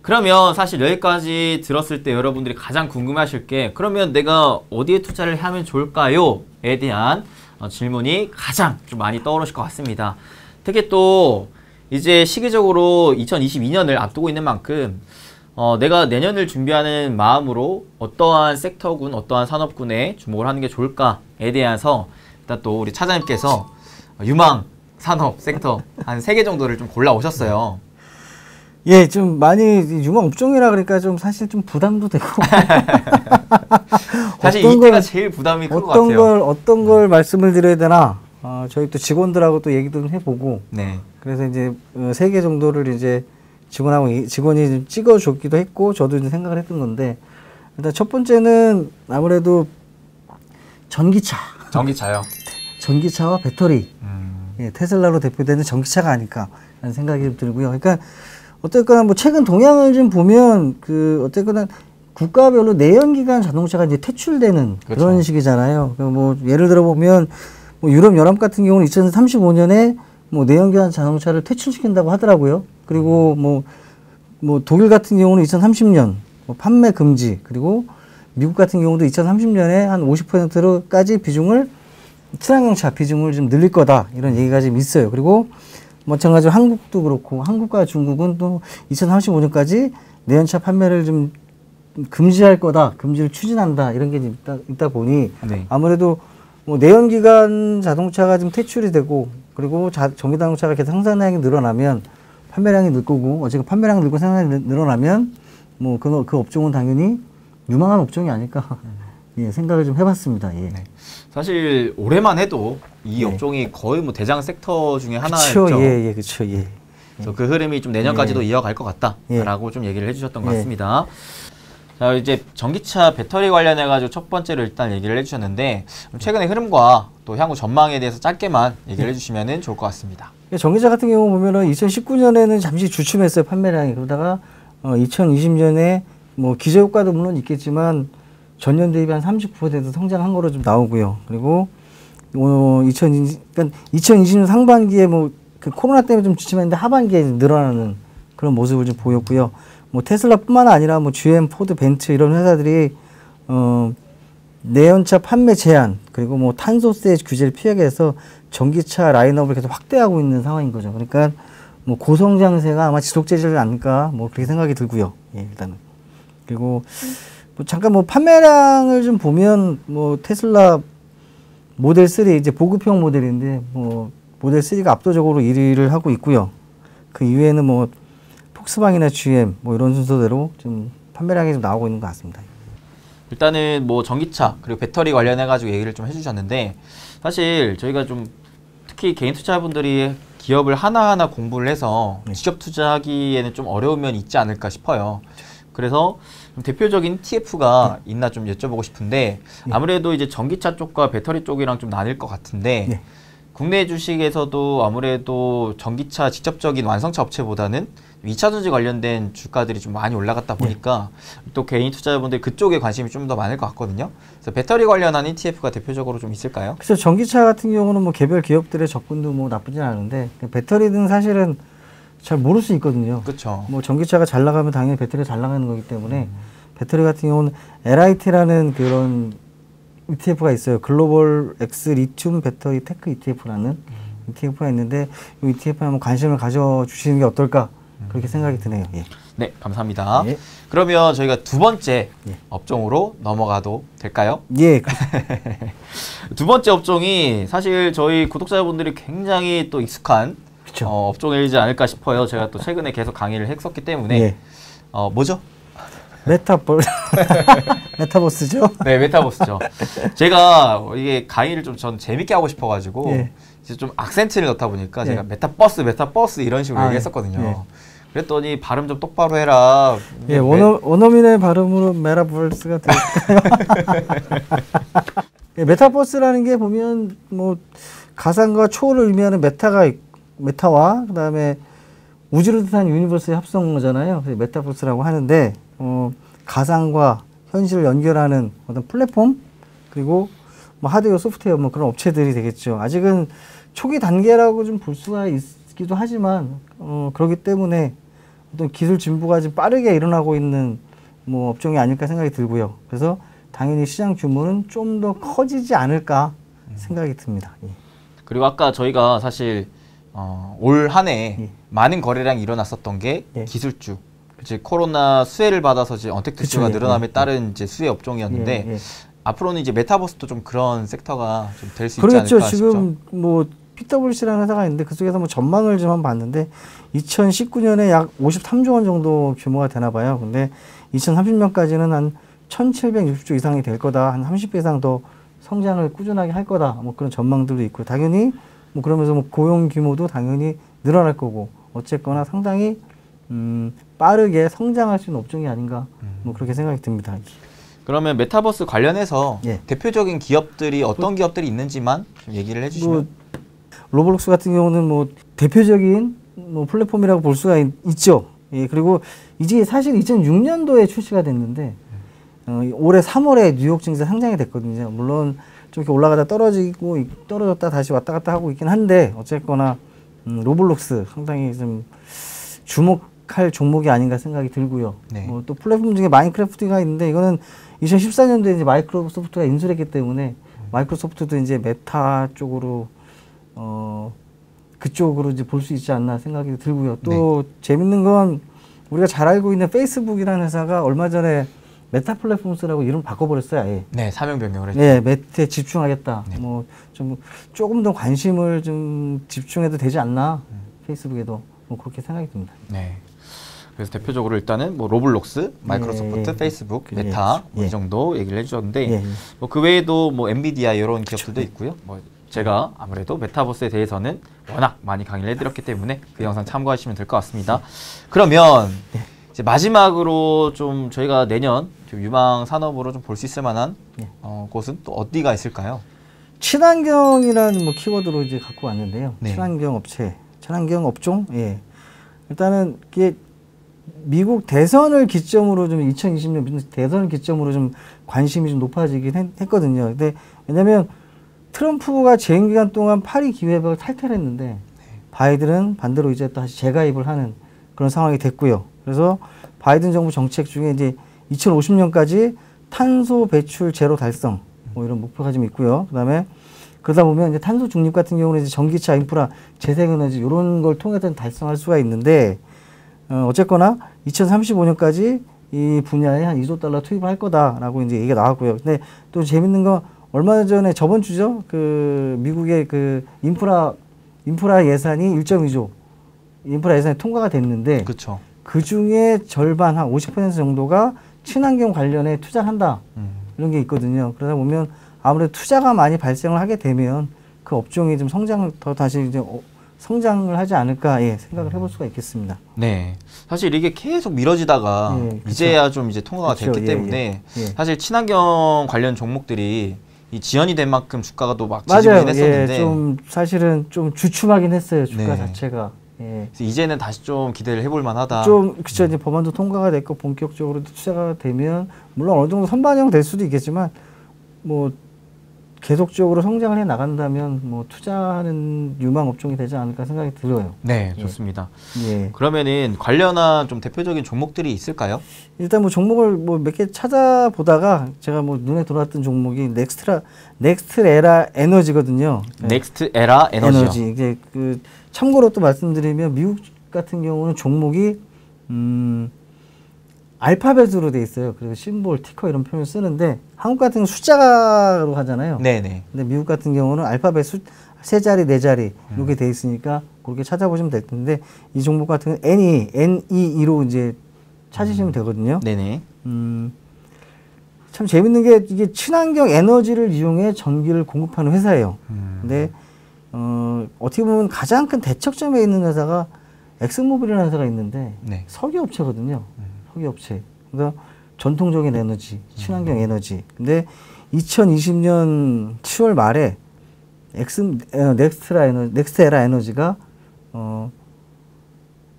그러면 사실 여기까지 들었을 때 여러분들이 가장 궁금해하실 게 그러면 내가 어디에 투자를 하면 좋을까요?에 대한 질문이 가장 좀 많이 떠오르실 것 같습니다. 특히 또 이제 시기적으로 2022년을 앞두고 있는 만큼 내가 내년을 준비하는 마음으로 어떠한 섹터군, 어떠한 산업군에 주목을 하는 게 좋을까에 대해서 일단 또 우리 차장님께서 유망 산업 섹터 한 3개 정도를 좀 골라 오셨어요. 예, 좀 많이 유망 업종이라 그러니까 좀 사실 좀 부담도 되고. 사실 이때가 제일 부담이 큰 것 같아요. 어떤 걸 말씀을 드려야 되나? 저희 또 직원들하고 또 얘기도 좀 해보고. 네. 그래서 이제 3개 정도를 이제 직원이 좀 찍어줬기도 했고, 저도 이제 생각을 했던 건데, 일단 첫 번째는 아무래도 전기차요. 전기차와 배터리. 예, 테슬라로 대표되는 전기차가 아닐까 라는 생각이 들고요. 그러니까 어쨌거나 뭐 최근 동향을 좀 보면 어쨌거나 국가별로 내연기관 자동차가 이제 퇴출되는 그렇죠. 그런 식이잖아요. 뭐 예를 들어 보면 뭐 유럽 연합 같은 경우는 2035년에 뭐 내연기관 자동차를 퇴출시킨다고 하더라고요. 그리고 뭐 독일 같은 경우는 2030년 뭐 판매 금지, 그리고 미국 같은 경우도 2030년에 한 50%까지 친환경차 비중을 좀 늘릴 거다, 이런 얘기가 좀 있어요. 그리고 마찬가지로 한국도 그렇고, 한국과 중국은 또 2035년까지 내연차 판매를 좀 금지할 거다, 금지를 추진한다, 이런 게 있다 보니 아무래도 뭐 내연기관 자동차가 좀 퇴출이 되고, 그리고 전기 자동차가 계속 생산량이 늘어나면 판매량이 늘 거고, 어쨌든 판매량이 늘고 생산량이 늘어나면 뭐 그 업종은 당연히 유망한 업종이 아닐까 예, 생각을 좀 해봤습니다. 예. 네. 사실 올해만 해도 이 업종이 거의 뭐 대장 섹터 중에 하나였죠. 그렇죠. 예. 그래서 그 흐름이 좀 내년까지도 이어갈 것 같다라고 좀 얘기를 해주셨던 것 같습니다. 자, 이제 전기차 배터리 관련해가지고 첫 번째로 일단 얘기를 해주셨는데 최근의 흐름과 또 향후 전망에 대해서 짧게만 얘기를 해주시면 좋을 것 같습니다. 전기차 같은 경우 보면은 2019년에는 잠시 주춤했어요, 판매량이. 그러다가 2020년에 뭐 기저효과도 물론 있겠지만 전년 대비 한 39% 성장한 거로 좀 나오고요. 그리고 2020년 상반기에 그 코로나 때문에 좀 주춤했는데 하반기에 늘어나는 그런 모습을 좀 보였고요. 뭐 테슬라뿐만 아니라 뭐 GM, 포드, 벤츠 이런 회사들이 내연차 판매 제한, 그리고 뭐 탄소세 규제를 피하게 해서 전기차 라인업을 계속 확대하고 있는 상황인 거죠. 그러니까 뭐 고성장세가 아마 지속되지 않을까 뭐 그렇게 생각이 들고요. 예, 일단은. 그리고 뭐 잠깐 뭐 판매량을 좀 보면 뭐 테슬라 모델 3 이제 보급형 모델인데 뭐 모델 3가 압도적으로 1위를 하고 있고요. 그 이외에는 뭐 폭스바겐이나 GM 뭐 이런 순서대로 좀 판매량이 좀 나오고 있는 것 같습니다. 일단은 뭐 전기차 그리고 배터리 관련해 가지고 얘기를 좀 해주셨는데 사실 저희가 좀 특히 개인 투자분들이 기업을 하나하나 공부를 해서 직접 투자하기에는 좀 어려운 면이 있지 않을까 싶어요. 그래서 좀 대표적인 TF가 있나 좀 여쭤보고 싶은데 아무래도 이제 전기차 쪽과 배터리 쪽이랑 좀 나뉠 것 같은데 국내 주식에서도 아무래도 전기차 직접적인 완성차 업체보다는 2차 전지 관련된 주가들이 좀 많이 올라갔다 보니까 또 개인 투자자분들 그쪽에 관심이 좀 더 많을 것 같거든요. 그래서 배터리 관련한 ETF가 대표적으로 좀 있을까요? 그래서 전기차 같은 경우는 뭐 개별 기업들의 접근도 뭐 나쁘진 않은데 배터리는 사실은 잘 모를 수 있거든요. 그렇죠. 뭐 전기차가 잘 나가면 당연히 배터리가 잘 나가는 거기 때문에 배터리 같은 경우는 LIT라는 그런 ETF가 있어요. 글로벌 X 리튬 배터리 테크 ETF라는 ETF가 있는데 이 ETF에 한번 관심을 가져주시는 게 어떨까 그렇게 생각이 드네요. 예. 네, 감사합니다. 예. 그러면 저희가 두 번째 업종으로 넘어가도 될까요? 예. 두 번째 업종이 사실 저희 구독자분들이 굉장히 또 익숙한 업종이지 않을까 싶어요. 제가 또 최근에 계속 강의를 했었기 때문에 뭐죠? 메타버스죠? 네, 메타버스죠. 제가 이게 강의를 좀 전 재밌게 하고 싶어가지고 이제 좀 악센트를 넣다 보니까 제가 메타버스 이런 식으로 얘기했었거든요. 그랬더니 발음 좀 똑바로 해라. 예, 원어민의 발음으로 메타버스가 될까요? 예, 메타버스라는 게 보면 뭐 가상과 초월을 의미하는 메타와 그다음에 우주를 뜻하는 유니버스의 합성어잖아요. 그래서 메타버스라고 하는데 가상과 현실을 연결하는 어떤 플랫폼 그리고 뭐 하드웨어, 소프트웨어 뭐 그런 업체들이 되겠죠. 아직은 초기 단계라고 좀 볼 수가 있기도 하지만 그렇기 때문에 어떤 기술 진보가 좀 빠르게 일어나고 있는 뭐 업종이 아닐까 생각이 들고요. 그래서 당연히 시장 규모는 좀 더 커지지 않을까 생각이 듭니다. 예. 그리고 아까 저희가 사실 올 한 해 예. 많은 거래량이 일어났었던 게 예. 기술주, 이제 코로나 수혜를 받아서 이제 언택트수가 그쵸, 예. 늘어남에 예. 따른 이제 수혜 업종이었는데 예. 예. 앞으로는 이제 메타버스도 좀 그런 섹터가 좀 될 수 있지 그렇죠. 않을까 싶죠. 지금 뭐 PwC라는 회사가 있는데 그 속에서 뭐 전망을 좀 한번 봤는데 2019년에 약 53조 원 정도 규모가 되나 봐요. 근데 2030년까지는 한 1,760조 이상이 될 거다. 한 30배 이상 더 성장을 꾸준하게 할 거다. 뭐 그런 전망들도 있고 당연히 뭐 그러면서 뭐 고용 규모도 당연히 늘어날 거고 어쨌거나 상당히 빠르게 성장할 수 있는 업종이 아닌가 뭐 그렇게 생각이 듭니다. 그러면 메타버스 관련해서 예. 대표적인 기업들이 어떤 기업들이 있는지만 좀 얘기를 해주시면. 뭐 로블록스 같은 경우는 뭐 대표적인 뭐 플랫폼이라고 볼 수가 있죠. 예, 그리고 이제 사실 2006년도에 출시가 됐는데 올해 3월에 뉴욕 증시에 상장이 됐거든요. 물론 좀 이렇게 올라가다 떨어졌다 다시 왔다 갔다 하고 있긴 한데 어쨌거나 로블록스 상당히 좀 주목할 종목이 아닌가 생각이 들고요. 네. 뭐 또 플랫폼 중에 마인크래프트가 있는데 이거는 2014년도에 이제 마이크로소프트가 인수했기 때문에 마이크로소프트도 이제 메타 쪽으로 그쪽으로 이제 볼 수 있지 않나 생각이 들고요. 또 재밌는 건 우리가 잘 알고 있는 페이스북이라는 회사가 얼마 전에 메타 플랫폼스라고 이름 바꿔버렸어요. 아예. 네, 사명 변경을 했죠. 네, 메타에 집중하겠다. 네. 뭐 좀 조금 더 관심을 좀 집중해도 되지 않나 페이스북에도 뭐 그렇게 생각이 듭니다. 네. 그래서 대표적으로 일단은 뭐 로블록스, 마이크로소프트, 예. 페이스북, 예. 메타 뭐 예. 이 정도 얘기를 해주셨는데 예. 뭐 그 외에도 뭐 엔비디아 이런 기업들도 있고요. 뭐 제가 아무래도 메타버스에 대해서는 워낙 많이 강의를 해드렸기 때문에 그 영상 참고하시면 될 것 같습니다. 그러면 이제 마지막으로 좀 저희가 내년 좀 유망 산업으로 좀 볼 수 있을 만한 곳은 또 어디가 있을까요? 친환경이라는 뭐 키워드로 이제 갖고 왔는데요. 네. 친환경 업체, 친환경 업종. 예. 일단은 이게 미국 대선을 기점으로 좀 2020년 대선을 기점으로 좀 관심이 좀 높아지긴 했거든요. 근데 왜냐면 트럼프가 재임 기간 동안 파리 기후협약을 탈퇴를 했는데 바이든은 반대로 이제 또 다시 재가입을 하는 그런 상황이 됐고요. 그래서 바이든 정부 정책 중에 이제 2050년까지 탄소 배출 제로 달성 뭐 이런 목표가 좀 있고요. 그다음에 그러다 보면 이제 탄소 중립 같은 경우는 이제 전기차, 인프라, 재생에너지 이런 걸 통해서 달성할 수가 있는데 어쨌거나 2035년까지 이 분야에 한 2조 달러 투입을 할 거다라고 이제 얘기가 나왔고요. 근데 또 재밌는 건 얼마 전에 저번 주죠. 그 미국의 그 인프라 예산이 1.2조 인프라 예산이 통과가 됐는데 그렇죠. 그 중에 절반 한 50% 정도가 친환경 관련에 투자를 한다. 이런 게 있거든요. 그러다 보면 아무래도 투자가 많이 발생을 하게 되면 그 업종이 좀 다시 이제 성장을 하지 않을까 생각을 해볼 수가 있겠습니다. 네, 사실 이게 계속 미뤄지다가 이제야 좀 이제 통과가 됐기 때문에 사실 친환경 관련 종목들이 이 지연이 된 만큼 주가가 또 막 지지부진 했었는데 좀 사실은 좀 주춤하긴 했어요. 주가 자체가. 그래서 이제는 다시 좀 기대를 해볼 만하다. 좀 그쵸. 이제 법안도 통과가 됐고 본격적으로 투자가 되면 물론 어느 정도 선반영 될 수도 있겠지만 뭐 계속적으로 성장을 해 나간다면 뭐 투자하는 유망 업종이 되지 않을까 생각이 들어요. 네, 좋습니다. 예. 그러면은 관련한 좀 대표적인 종목들이 있을까요? 일단 뭐 종목을 뭐 몇 개 찾아보다가 제가 뭐 눈에 들어왔던 종목이 넥스트에라 에너지거든요. 넥스트에라 에너지요. 이제 그 참고로 또 말씀드리면 미국 같은 경우는 종목이 알파벳으로 돼 있어요. 그리고 심볼, 티커 이런 표현을 쓰는데 한국 같은 경우는 숫자로 하잖아요. 네네. 근데 미국 같은 경우는 알파벳 세 자리, 네 자리 이렇게 돼 있으니까 그렇게 찾아보시면 될 텐데 이 종목 같은 경우는 NEE로 이제 찾으시면 되거든요. 네네. 참 재밌는 게 이게 친환경 에너지를 이용해 전기를 공급하는 회사예요. 근데 어떻게 보면 가장 큰 대척점에 있는 회사가 엑슨모빌이라는 회사가 있는데 네. 석유업체거든요. 석유업체. 그러니까 전통적인 에너지, 친환경 에너지. 근데 2020년 10월 말에 넥스트에라 에너지가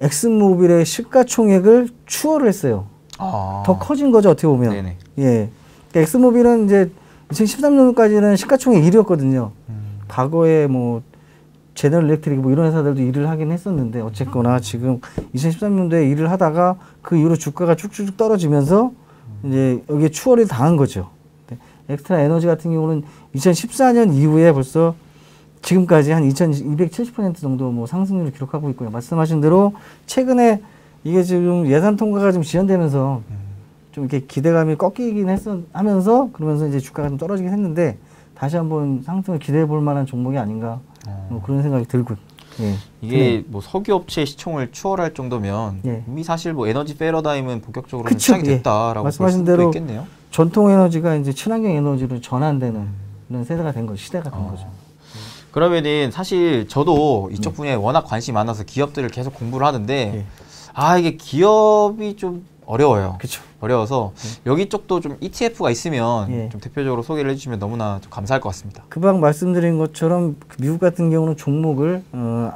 엑슨모빌의 시가총액을 추월을 했어요. 더 커진 거죠, 어떻게 보면. 네네. 예. 그러니까 엑슨모빌은 이제 2013년까지는 시가총액 1위였거든요. 과거에 뭐 제너럴 일렉트릭 뭐 이런 회사들도 일을 하긴 했었는데 어쨌거나 지금 2013년도에 일을 하다가 그 이후로 주가가 쭉쭉 떨어지면서 이제 여기에 추월이 당한 거죠. 엑스트라 에너지 같은 경우는 2014년 이후에 벌써 지금까지 한 270% 정도 뭐 상승률을 기록하고 있고요. 말씀하신 대로 최근에 이게 지금 예산 통과가 좀 지연되면서 좀 이렇게 기대감이 꺾이긴 하면서 그러면서 이제 주가가 좀 떨어지긴 했는데 다시 한번 상승을 기대해 볼 만한 종목이 아닌가 뭐 그런 생각이 들고. 예. 이게 뭐 석유업체 시총을 추월할 정도면 예. 이미 사실 뭐 에너지 패러다임은 본격적으로 그쵸, 시작이 예. 됐다라고 볼 말씀하신 수도 대로 있겠네요. 전통 에너지가 이제 친환경 에너지로 전환되는 이런 세대가 된 거죠. 시대가 된 거죠. 그러면은 사실 저도 이쪽 분야에 워낙 관심이 많아서 기업들을 계속 공부를 하는데 예. 이게 기업이 좀 어려워요. 그쵸. 어려워서 여기 쪽도 좀 ETF가 있으면 예. 좀 대표적으로 소개를 해주시면 너무나 좀 감사할 것 같습니다. 금방 말씀드린 것처럼 미국 같은 경우는 종목을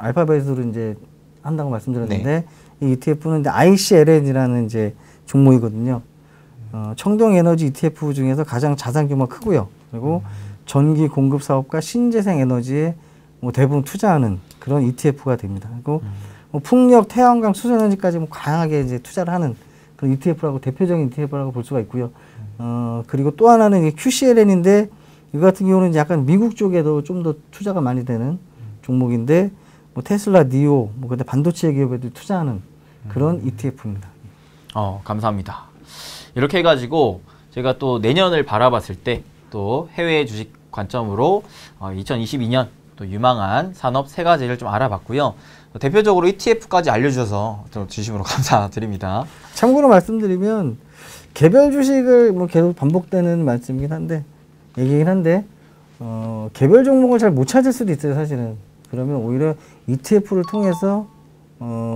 알파벳으로 이제 한다고 말씀드렸는데 이 ETF는 이제 ICLN이라는 이제 종목이거든요. 청정 에너지 ETF 중에서 가장 자산 규모가 크고요. 그리고 전기 공급 사업과 신재생 에너지에 뭐 대부분 투자하는 그런 ETF가 됩니다. 그리고 뭐 풍력, 태양광, 수소에너지까지 뭐 다양하게 이제 투자를 하는 그런 ETF라고 대표적인 ETF라고 볼 수가 있고요. 그리고 또 하나는 이게 QCLN인데 이거 같은 경우는 이제 약간 미국 쪽에도 좀 더 투자가 많이 되는 종목인데 뭐 테슬라, 니오, 뭐 근데 반도체 기업에도 투자하는 그런 ETF입니다. 감사합니다. 이렇게 해가지고 제가 또 내년을 바라봤을 때 또 해외 주식 관점으로 2022년 또 유망한 산업 3가지를 좀 알아봤고요. 대표적으로 ETF까지 알려주셔서 좀 진심으로 감사드립니다. 참고로 말씀드리면 개별 주식을 뭐 계속 반복되는 말씀이긴 한데 얘기긴 한데 개별 종목을 잘 못 찾을 수도 있어요, 사실은. 그러면 오히려 ETF를 통해서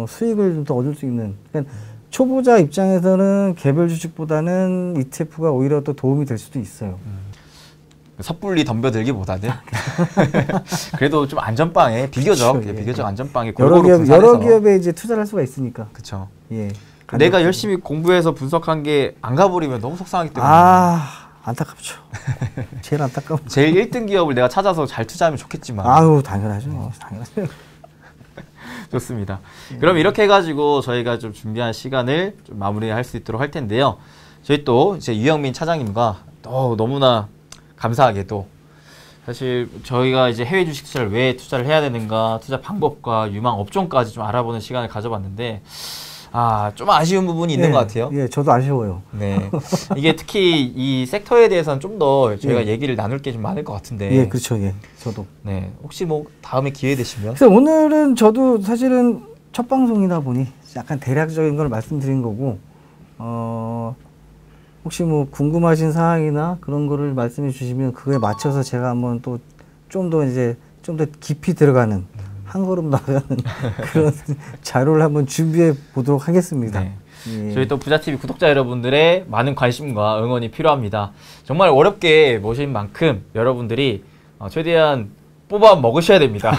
수익을 좀 더 얻을 수 있는. 그러니까 초보자 입장에서는 개별 주식보다는 ETF가 오히려 또 도움이 될 수도 있어요. 섣불리 덤벼들기보다는 그래도 좀 안전빵에 비교적 그쵸, 예. 비교적 안전빵에 여러 기업에 이제 투자를 할 수가 있으니까. 그렇죠. 예. 내가 열심히 공부해서 분석한 게 안 가버리면 너무 속상하기 때문에 안타깝죠. 제일 안타까운. 제일 1등 기업을 내가 찾아서 잘 투자하면 좋겠지만 아유, 당연하죠. 당연하죠. 좋습니다. 그럼 이렇게 해가지고 저희가 좀 준비한 시간을 좀 마무리할 수 있도록 할 텐데요. 저희 또 이제 유영민 차장님과 너무나 감사하게도 사실 저희가 이제 해외 주식 투자를 왜 투자를 해야 되는가, 투자 방법과 유망 업종까지 좀 알아보는 시간을 가져봤는데 좀 아쉬운 부분이 있는 것 같아요. 예, 저도 아쉬워요. 네, 이게 특히 이 섹터에 대해서는 좀 더 저희가 얘기를 나눌 게 좀 많을 것 같은데. 예, 그렇죠. 예, 저도. 네, 혹시 뭐 다음에 기회 되시면. 그래서 오늘은 저도 사실은 첫 방송이다 보니 약간 대략적인 걸 말씀드린 거고, 혹시 뭐 궁금하신 사항이나 그런 거를 말씀해 주시면 그거에 맞춰서 제가 한번 또 좀 더 이제 좀 더 깊이 들어가는 한 걸음 나가는 그런 자료를 한번 준비해 보도록 하겠습니다. 네. 예. 저희 또 부자TV 구독자 여러분들의 많은 관심과 응원이 필요합니다. 정말 어렵게 모신 만큼 여러분들이 최대한 뽑아 먹으셔야 됩니다.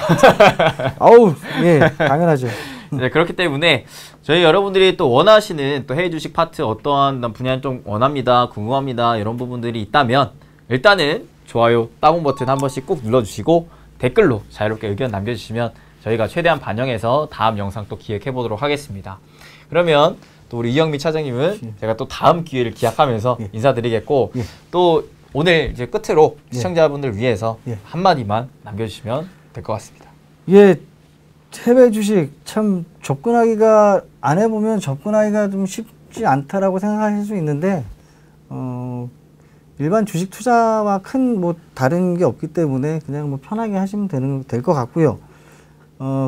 아우, 예, 당연하죠. 네, 그렇기 때문에 저희 여러분들이 또 원하시는 또 해외 주식 파트 어떠한 분야는 좀 원합니다, 궁금합니다 이런 부분들이 있다면 일단은 좋아요, 다운 버튼 한 번씩 꼭 눌러주시고 댓글로 자유롭게 의견 남겨주시면 저희가 최대한 반영해서 다음 영상 또 기획해 보도록 하겠습니다. 그러면 또 우리 이영민 차장님은 제가 또 다음 기회를 기약하면서 인사드리겠고 또 오늘 이제 끝으로 시청자분들 위해서 한마디만 남겨주시면 될 것 같습니다. 예, 해외 주식 참 접근하기가 안 해보면 접근하기가 좀 쉽지 않다라고 생각하실 수 있는데 일반 주식 투자와 큰 뭐 다른 게 없기 때문에 그냥 뭐 편하게 하시면 될 것 같고요.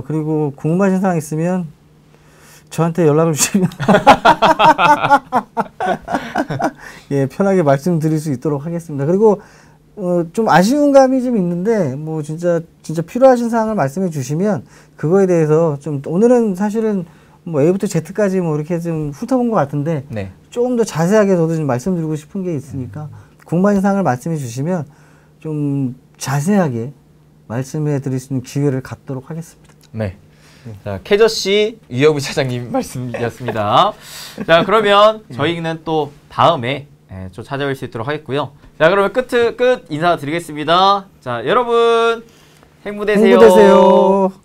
그리고 궁금하신 사항 있으면 저한테 연락을 주시면 예, 편하게 말씀드릴 수 있도록 하겠습니다. 그리고 좀 아쉬운 감이 좀 있는데 뭐 진짜 필요하신 사항을 말씀해 주시면 그거에 대해서 좀 오늘은 사실은 뭐 A부터 Z까지 뭐 이렇게 좀 훑어본 것 같은데 네. 조금 더 자세하게 저도 좀 말씀드리고 싶은 게 있으니까 궁금한 사항을 말씀해 주시면 좀 자세하게 말씀해 드릴 수 있는 기회를 갖도록 하겠습니다. 네. 자, 캐저씨 유영미 차장님 말씀이었습니다. 자, 그러면 저희는 또 다음에 좀 찾아뵐 수 있도록 하겠고요. 자, 그러면 끝 인사드리겠습니다. 자, 여러분 행복되세요. 행복되세요.